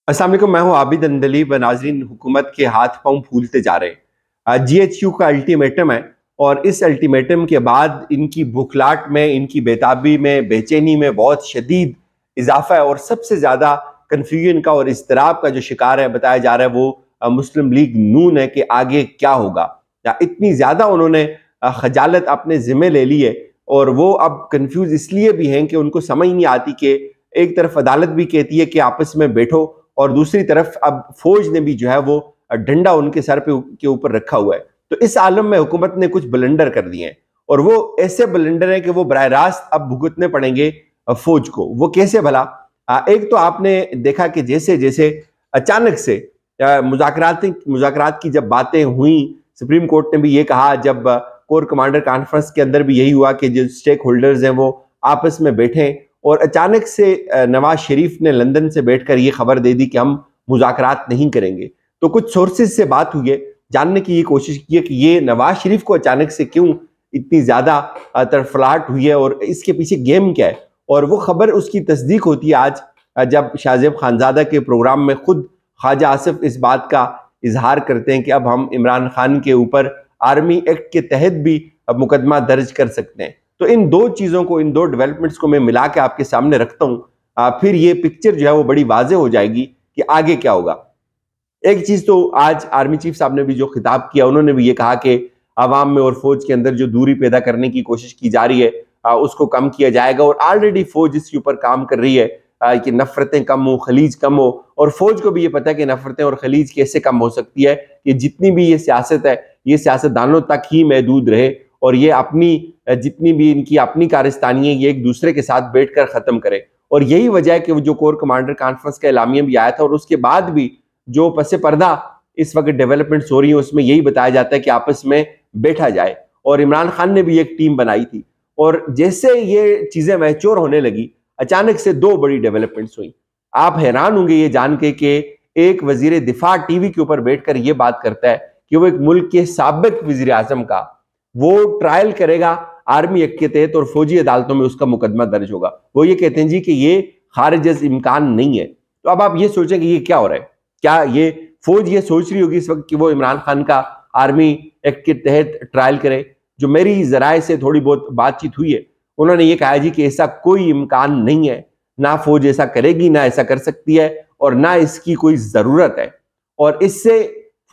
अस्सलाम वालेकुम, मैं हूं आबिद अंदलीब। नाजरीन, हुकूमत के हाथ पांव फूलते जा रहे हैं। GHQ का अल्टीमेटम है और इस अल्टीमेटम के बाद इनकी भूखलाट में, इनकी बेताबी में, बेचैनी में बहुत शदीद इजाफा है और सबसे ज़्यादा कन्फ्यूजन का और इज़्तिराब का जो शिकार है बताया जा रहा है वो मुस्लिम लीग नून है कि आगे क्या होगा। या इतनी ज़्यादा उन्होंने खजालत अपने ज़िम्मे ले ली है और वो अब कन्फ्यूज इसलिए भी हैं कि उनको समझ नहीं आती कि एक तरफ अदालत भी कहती है कि आपस में बैठो और दूसरी तरफ अब फौज ने भी जो है वो डंडा उनके सर पे के ऊपर रखा हुआ है। तो इस आलम में हुकूमत ने कुछ ब्लंडर कर दिए हैं और वो ऐसे ब्लंडर हैं कि वो बराह रास्त अब भुगतने पड़ेंगे फौज को। वो कैसे भला? एक तो आपने देखा कि जैसे जैसे अचानक से मुज़ाकरात की जब बातें हुई, सुप्रीम कोर्ट ने भी ये कहा, जब कोर कमांडर कॉन्फ्रेंस के अंदर भी यही हुआ कि जो स्टेक होल्डर्स हैं वो आपस में बैठे और अचानक से नवाज शरीफ ने लंदन से बैठकर ये खबर दे दी कि हम मुज़ाकरात नहीं करेंगे। तो कुछ सोर्सेज से बात हुई है, जानने की ये कोशिश की है कि ये नवाज शरीफ को अचानक से क्यों इतनी ज़्यादा तरफलाहट हुई है और इसके पीछे गेम क्या है। और वो खबर उसकी तस्दीक होती है आज जब शाहजेब खानजादा के प्रोग्राम में खुद ख्वाजा आसिफ इस बात का इजहार करते हैं कि अब हम इमरान खान के ऊपर आर्मी एक्ट के तहत भी अब मुकदमा दर्ज कर सकते हैं। तो इन दो चीज़ों को, इन दो डेवलपमेंट्स को मैं मिला के आपके सामने रखता हूँ, फिर ये पिक्चर जो है वो बड़ी वाजे हो जाएगी कि आगे क्या होगा। एक चीज़ तो आज आर्मी चीफ साहब ने भी जो खिताब किया, उन्होंने भी ये कहा कि अवाम में और फौज के अंदर जो दूरी पैदा करने की कोशिश की जा रही है उसको कम किया जाएगा और ऑलरेडी फौज इसके ऊपर काम कर रही है कि नफरतें कम हो, खलीज कम हो। और फौज को भी ये पता है कि नफरतें और खलीज कैसे कम हो सकती है कि जितनी भी ये सियासत है ये सियासतदानों तक ही महदूद रहे और ये अपनी जितनी भी इनकी अपनी कारस्तानी है ये एक दूसरे के साथ बैठकर खत्म करे। और यही वजह है कि वो जो कोर कमांडर कॉन्फ्रेंस का एलामिया भी आया था और उसके बाद भी जो पसे पर्दा इस वक्त डेवलपमेंट्स हो रही है उसमें यही बताया जाता है कि आपस में बैठा जाए। और इमरान खान ने भी एक टीम बनाई थी और जैसे ये चीजें मैच्योर होने लगी, अचानक से दो बड़ी डेवलपमेंट्स हुई। आप हैरान होंगे ये जान के कि एक वजीर दिफा टीवी के ऊपर बैठकर ये बात करता है कि वो एक मुल्क के साबिक वजीर आजम का वो ट्रायल करेगा आर्मी एक्ट के तहत और फौजी अदालतों में उसका मुकदमा दर्ज होगा। वो ये कहते हैं जी कि ये खारिज इम्कान नहीं है। तो अब आप ये सोचें कि ये क्या हो रहा है। क्या ये फौज ये सोच रही होगी इस वक्त कि वो इमरान खान का आर्मी एक्ट के तहत ट्रायल करे? जो मेरी जराए से थोड़ी बहुत बातचीत हुई है उन्होंने ये कहा जी कि ऐसा कोई इम्कान नहीं है, ना फौज ऐसा करेगी, ना ऐसा कर सकती है और ना इसकी कोई जरूरत है। और इससे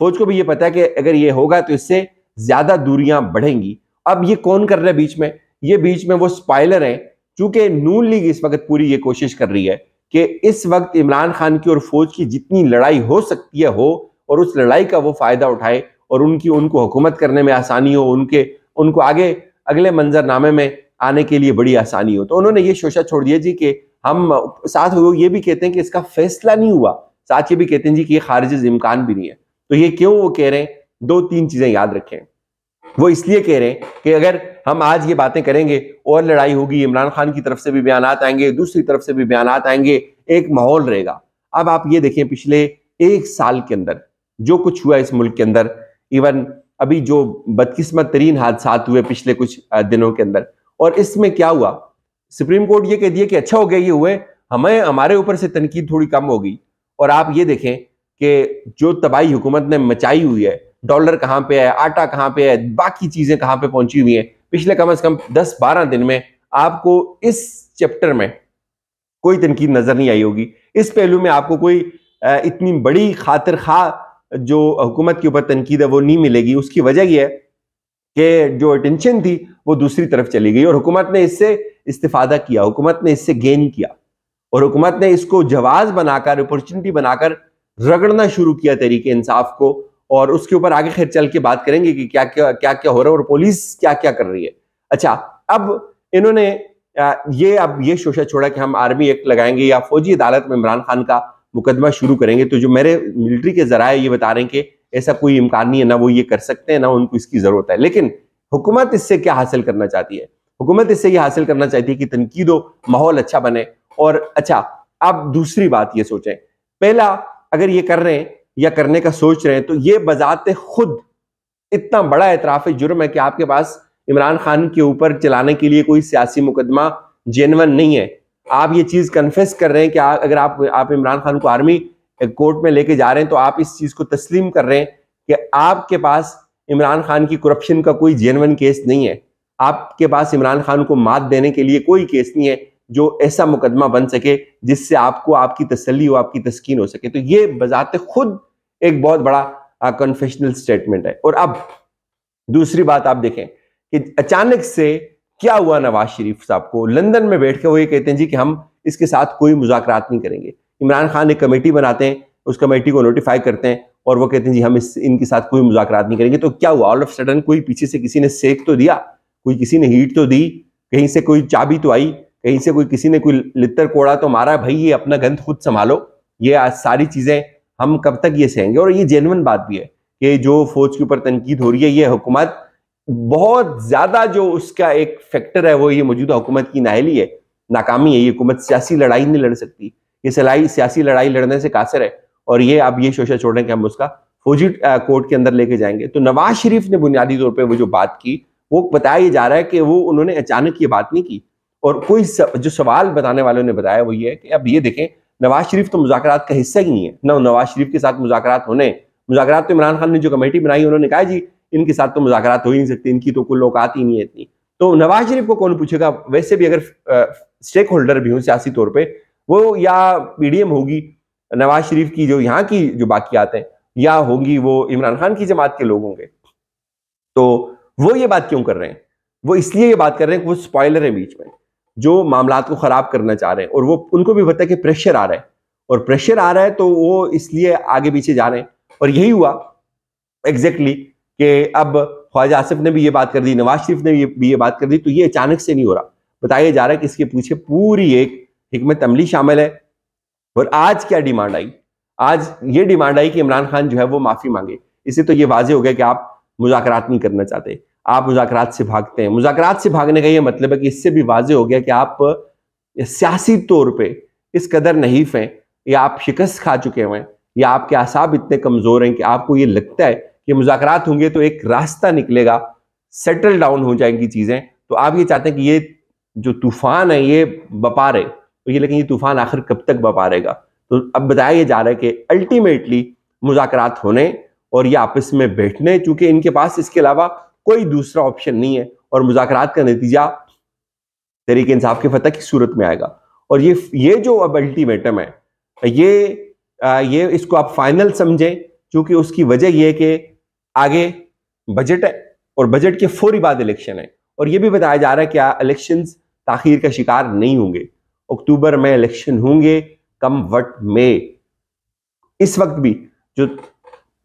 फौज को भी ये पता है कि अगर ये होगा तो इससे ज्यादा दूरियां बढ़ेंगी। अब ये कौन कर रहा है बीच में? ये बीच में वो स्पॉइलर हैं। चूंकि नून लीग इस वक्त पूरी ये कोशिश कर रही है कि इस वक्त इमरान खान की और फौज की जितनी लड़ाई हो सकती है हो और उस लड़ाई का वो फायदा उठाए और उनको हुकूमत करने में आसानी हो, उनको आगे अगले मंजरनामे में आने के लिए बड़ी आसानी हो। तो उन्होंने ये शोशा छोड़ दिया जी कि हम साथ वो ये भी कहते हैं कि इसका फैसला नहीं हुआ, साथ ये भी कहते हैं जी कि ये खारिज इम्कान भी नहीं है। तो ये क्यों वो कह रहे हैं? दो तीन चीजें याद रखें। वो इसलिए कह रहे हैं कि अगर हम आज ये बातें करेंगे और लड़ाई होगी, इमरान खान की तरफ से भी बयानात आएंगे, दूसरी तरफ से भी बयानात आएंगे, एक माहौल रहेगा। अब आप ये देखें पिछले एक साल के अंदर जो कुछ हुआ इस मुल्क के अंदर, इवन अभी जो बदकिस्मत तरीन हादसा हुए पिछले कुछ दिनों के अंदर, और इसमें क्या हुआ? सुप्रीम कोर्ट ये कह दिया कि अच्छा हो गया ये हुए, हमारे ऊपर से तनकीद थोड़ी कम होगी। और आप ये देखें कि जो तबाही हुकूमत ने मचाई हुई है, डॉलर कहाँ पे है, आटा कहाँ पे है, बाकी चीजें कहाँ पे पहुंची हुई हैं, पिछले कम से कम 10-12 दिन में आपको इस चैप्टर में कोई तनकीद नजर नहीं आई होगी। इस पहलू में आपको कोई इतनी बड़ी खातिर खा जो हुकूमत के ऊपर तनकीद है वो नहीं मिलेगी। उसकी वजह यह है कि जो अटेंशन थी वो दूसरी तरफ चली गई और हुकूमत ने इससे इस्तिफादा किया, हुकूमत ने इससे गेन किया और हुकूमत ने इसको जवाज बनाकर, अपॉर्चुनिटी बनाकर रगड़ना शुरू किया तरीके इंसाफ को। और उसके ऊपर आगे खैर चल के बात करेंगे कि क्या क्या हो रहा है और पुलिस क्या क्या कर रही है। अच्छा, अब इन्होंने अब ये शोशा छोड़ा कि हम आर्मी एक्ट लगाएंगे या फौजी अदालत में इमरान खान का मुकदमा शुरू करेंगे। तो जो मेरे मिलिट्री के जराए ये बता रहे हैं कि ऐसा कोई इम्कान नहीं है, ना वो ये कर सकते हैं, ना उनको इसकी जरूरत है। लेकिन हुकूमत इससे क्या हासिल करना चाहती है? हुकूमत इससे ये हासिल करना चाहती है कि तनकीद हो, माहौल अच्छा बने। और अच्छा, अब दूसरी बात ये सोचें, पहला अगर ये कर रहे हैं या करने का सोच रहे हैं तो ये बजाते खुद इतना बड़ा एतराफ जुर्म है कि आपके पास इमरान खान के ऊपर चलाने के लिए कोई सियासी मुकदमा जेन्युइन नहीं है। आप ये चीज कन्फेस कर रहे हैं कि अगर आप इमरान खान को आर्मी कोर्ट में लेके जा रहे हैं तो आप इस चीज को तस्लीम कर रहे हैं कि आपके पास इमरान खान की करप्शन का कोई जेन्युइन केस नहीं है, आपके पास इमरान खान को मात देने के लिए कोई केस नहीं है जो ऐसा मुकदमा बन सके जिससे आपको आपकी तसल्ली हो, आपकी तस्कीन हो सके। तो ये बजाते खुद एक बहुत बड़ा कन्फेशनल स्टेटमेंट है। और अब दूसरी बात आप देखें कि अचानक से क्या हुआ, नवाज शरीफ साहब को लंदन में बैठ के वो ये कहते हैं जी कि हम इसके साथ कोई मुज़ाकरात नहीं करेंगे। इमरान खान एक कमेटी बनाते हैं, उस कमेटी को नोटिफाई करते हैं और वो कहते हैं जी हम इनके साथ कोई मुज़ाकरात नहीं करेंगे। तो क्या हुआ, ऑल ऑफ सडन कोई पीछे से किसी ने सेक तो दिया, कोई किसी ने हीट तो दी, कहीं से कोई चाबी तो आई, कहीं से कोई किसी ने कोई लित्तर कोड़ा तो मारा, भाई ये अपना गंद खुद संभालो। ये आज सारी चीजें हम कब तक ये सहेंगे। और ये जेन्युइन बात भी है कि जो फौज के ऊपर तनकीद हो रही है, ये हुकूमत बहुत ज्यादा जो उसका एक फैक्टर है वो ये मौजूदा हुकूमत की नाअहली है, नाकामी है। ये हुकूमत सियासी लड़ाई नहीं लड़ सकती, ये सियासी लड़ाई लड़ने से कासिर है। और ये अब ये शोशा छोड़ रहे हैं कि हम उसका फौजी कोर्ट के अंदर लेके जाएंगे। तो नवाज शरीफ ने बुनियादी तौर पर वो जो बात की, वो बताया जा रहा है कि वो उन्होंने अचानक ये बात नहीं की। और कोई जो सवाल बताने वालों ने बताया वो ये है कि अब ये देखें, नवाज शरीफ तो मुज़ाकरात का हिस्सा ही नहीं है ना, नवाज शरीफ के साथ मुज़ाकरात होने। मुज़ाकरात तो इमरान खान ने जो कमेटी बनाई उन्होंने कहा जी इनके साथ तो मुज़ाकरात हो ही नहीं सकते, इनकी तो कोई औकात ही नहीं है इतनी। तो नवाज शरीफ को कौन पूछेगा? वैसे भी अगर स्टेक होल्डर भी हो सियासी तौर पर, वो या पीडीएम होगी नवाज शरीफ की जो यहाँ की जो बाकियात हैं, या होंगी वो इमरान खान की जमात के लोग होंगे। तो वो ये बात क्यों कर रहे हैं? वो इसलिए ये बात कर रहे हैं कि वो स्पॉइलर है बीच में, जो मामलात को खराब करना चाह रहे हैं। और वो उनको भी पता है कि प्रेशर आ रहा है, और प्रेशर आ रहा है तो वो इसलिए आगे पीछे जा रहे हैं। और यही हुआ एग्जैक्टली कि अब ख्वाजा आसिफ ने भी ये बात कर दी, नवाज शरीफ ने भी ये बात कर दी। तो ये अचानक से नहीं हो रहा, बताया जा रहा है कि इसके पीछे पूरी एक हिकमत अमली शामिल है। और आज क्या डिमांड आई? आज ये डिमांड आई कि इमरान खान जो है वो माफी मांगे। इससे तो ये वाजे हो गया कि आप मुज़ाकरात नहीं करना चाहते, आप मुज़ाकरात से भागते हैं। मुज़ाकरात से भागने का ये मतलब है कि इससे भी वाजे हो गया कि आप सियासी तौर पे इस कदर नहीफ हैं, या आप शिकस्त खा चुके हैं, या आपके आसाब इतने कमजोर हैं कि आपको ये लगता है कि मुज़ाकरात होंगे तो एक रास्ता निकलेगा, सेटल डाउन हो जाएंगी चीजें। तो आप ये चाहते हैं कि ये जो तूफान है ये बपा रहे, तो ये लेकिन ये तूफान आखिर कब तक बपा रहेगा? तो अब बताया ये जा रहा है कि अल्टीमेटली मुज़ाकरात होने और ये आपस में बैठने, चूंकि इनके पास इसके अलावा कोई दूसरा ऑप्शन नहीं है, और मुज़ाकरात का नतीजा तहरीक इंसाफ के फतह की सूरत में आएगा। और ये जो अब अल्टीमेटम है, ये इसको आप फाइनल समझें, क्योंकि उसकी वजह यह है कि आगे बजट है और बजट के फौरी बाद इलेक्शन है। और ये भी बताया जा रहा है कि इलेक्शंस ताखीर का शिकार नहीं होंगे, अक्टूबर में इलेक्शन होंगे कम वट में। इस वक्त भी जो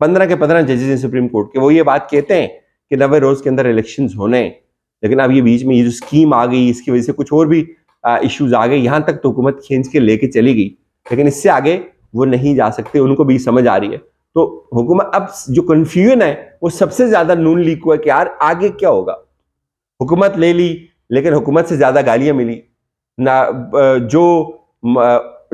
15 के 15 जजेस हैं सुप्रीम कोर्ट के, वो ये बात कहते हैं कि 90 रोज के अंदर इलेक्शंस होने हैं। लेकिन अब ये बीच में ये जो स्कीम आ गई, इसकी वजह से कुछ और भी इश्यूज आ गए, यहां तक तो हुकूमत खींच के लेके चली गई, लेकिन इससे आगे वो नहीं जा सकते, उनको भी समझ आ रही है। तो हुकूमत अब जो कंफ्यूजन है वो सबसे ज्यादा नून लीग को है कि यार आगे क्या होगा। हुकूमत ले ली, लेकिन हुकूमत से ज्यादा गालियां मिली ना। जो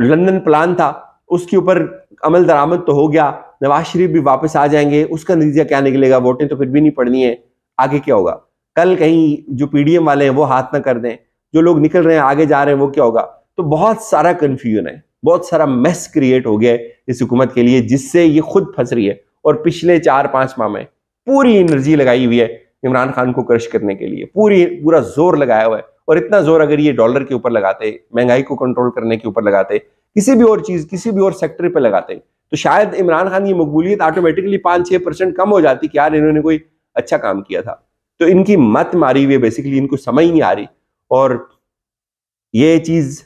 लंदन प्लान था उसके ऊपर अमल दरामद तो हो गया, नवाज शरीफ भी वापस आ जाएंगे, उसका नतीजा क्या निकलेगा? वोटें तो फिर भी नहीं पड़नी है, आगे क्या होगा? कल कहीं जो पीडीएम वाले हैं वो हाथ ना कर दें, जो लोग निकल रहे हैं आगे जा रहे हैं, वो क्या होगा? तो बहुत सारा कंफ्यूजन है, बहुत सारा मेस क्रिएट हो गया है इस हुकूमत के लिए, जिससे ये खुद फंस रही है। और पिछले 4-5 माह में पूरी एनर्जी लगाई हुई है इमरान खान को क्रश करने के लिए, पूरा जोर लगाया हुआ है। और इतना जोर अगर ये डॉलर के ऊपर लगाते, महंगाई को कंट्रोल करने के ऊपर लगाते, किसी भी और चीज, किसी भी और सेक्टर पे लगाते, तो शायद इमरान खान की मकबूलियत ऑटोमेटिकली 5-6% कम हो जाती कि यार इन्होंने कोई अच्छा काम किया था। तो इनकी मत मारी हुई है बेसिकली, इनको समझ नहीं आ रही। और ये चीज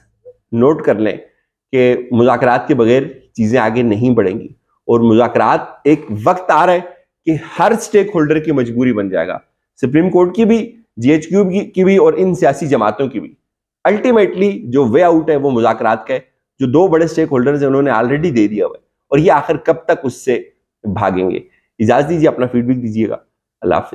नोट कर लें कि मुज़ाकरात के बगैर चीजें आगे नहीं बढ़ेंगी। और मुज़ाकरात एक वक्त आ रहा है कि हर स्टेक होल्डर की मजबूरी बन जाएगा, सुप्रीम कोर्ट की भी, जीएचक्यू की भी, और इन सियासी जमातों की भी। अल्टीमेटली जो वे आउट है वो मुज़ाकरात का है, जो 2 बड़े स्टेक होल्डर्स हैं उन्होंने ऑलरेडी दे दिया हुआ है, और ये आखिर कब तक उससे भागेंगे? इजाजत दीजिए, अपना फीडबैक दीजिएगा। अल्लाह हाफ़िज़।